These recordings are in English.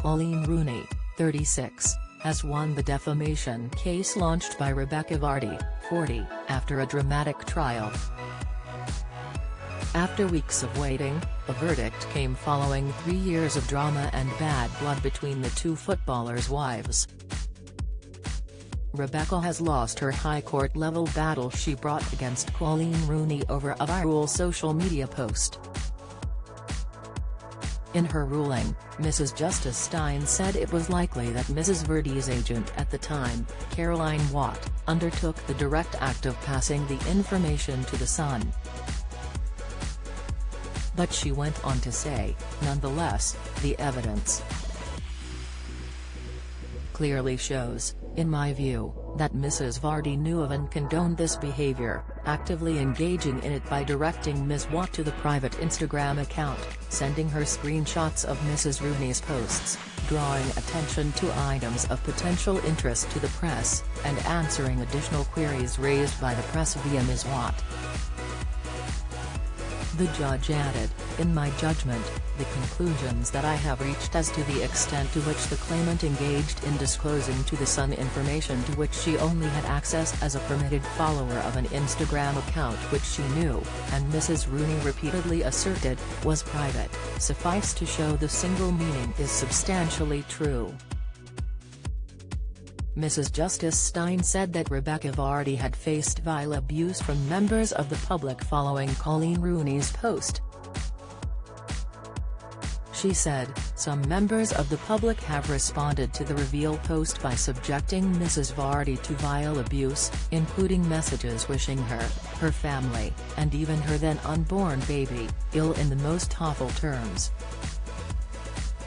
Coleen Rooney, 36, has won the defamation case launched by Rebekah Vardy, 40, after a dramatic trial. After weeks of waiting, a verdict came following 3 years of drama and bad blood between the two footballers' wives. Rebekah has lost her High Court-level battle she brought against Coleen Rooney over a viral social media post. In her ruling, Mrs. Justice Stein said it was likely that Mrs. Vardy's agent at the time, Caroline Watt, undertook the direct act of passing the information to the Sun. But she went on to say, nonetheless, the evidence clearly shows, in my view, that Mrs. Vardy knew of and condoned this behavior, actively engaging in it by directing Ms. Watt to the private Instagram account, sending her screenshots of Mrs. Rooney's posts, drawing attention to items of potential interest to the press, and answering additional queries raised by the press via Ms. Watt. The judge added, in my judgment, the conclusions that I have reached as to the extent to which the claimant engaged in disclosing to the Sun information to which she only had access as a permitted follower of an Instagram account which she knew, and Mrs. Rooney repeatedly asserted, was private, suffice to show the single meaning is substantially true. Mrs. Justice Stein said that Rebekah Vardy had faced vile abuse from members of the public following Coleen Rooney's post. She said, some members of the public have responded to the reveal post by subjecting Mrs. Vardy to vile abuse, including messages wishing her, her family, and even her then unborn baby, ill in the most awful terms.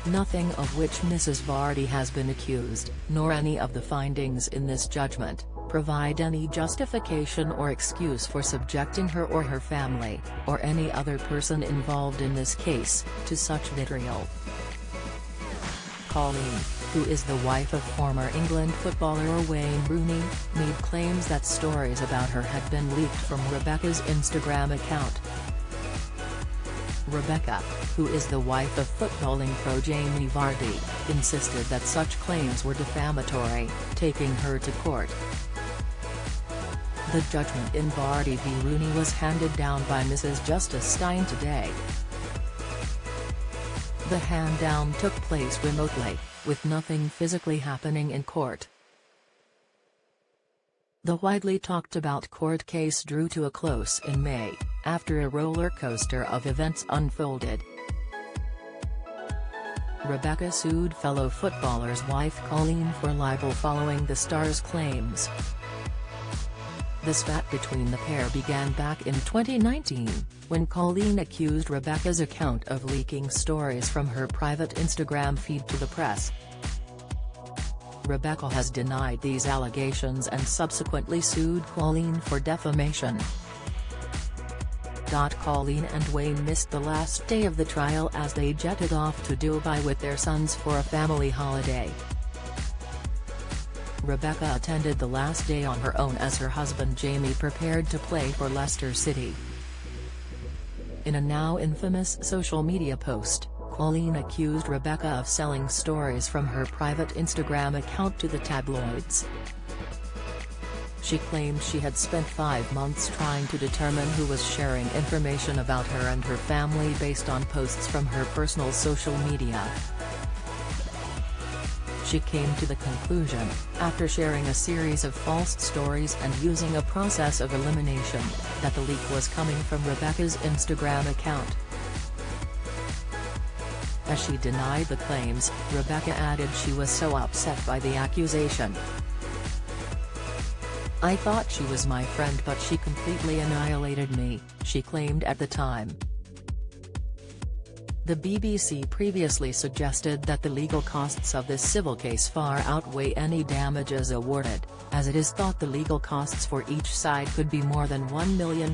Nothing of which Mrs. Vardy has been accused, nor any of the findings in this judgment, provide any justification or excuse for subjecting her or her family, or any other person involved in this case, to such vitriol. Coleen, who is the wife of former England footballer Wayne Rooney, made claims that stories about her had been leaked from Rebekah's Instagram account. Rebekah, who is the wife of footballing pro Jamie Vardy, insisted that such claims were defamatory, taking her to court. The judgment in Vardy v Rooney was handed down by Mrs. Justice Stein today. The hand-down took place remotely, with nothing physically happening in court. The widely talked about court case drew to a close in May, after a roller coaster of events unfolded. Rebekah sued fellow footballer's wife Coleen for libel following the star's claims. The spat between the pair began back in 2019, when Coleen accused Rebekah's account of leaking stories from her private Instagram feed to the press. Rebekah has denied these allegations and subsequently sued Coleen for defamation. Coleen and Wayne missed the last day of the trial as they jetted off to Dubai with their sons for a family holiday. Rebekah attended the last day on her own as her husband Jamie prepared to play for Leicester City. In a now infamous social media post, Coleen accused Rebekah of selling stories from her private Instagram account to the tabloids. She claimed she had spent 5 months trying to determine who was sharing information about her and her family based on posts from her personal social media. She came to the conclusion, after sharing a series of false stories and using a process of elimination, that the leak was coming from Rebekah's Instagram account. As she denied the claims, Rebekah added she was so upset by the accusation. I thought she was my friend but she completely annihilated me, she claimed at the time. The BBC previously suggested that the legal costs of this civil case far outweigh any damages awarded, as it is thought the legal costs for each side could be more than £1 million.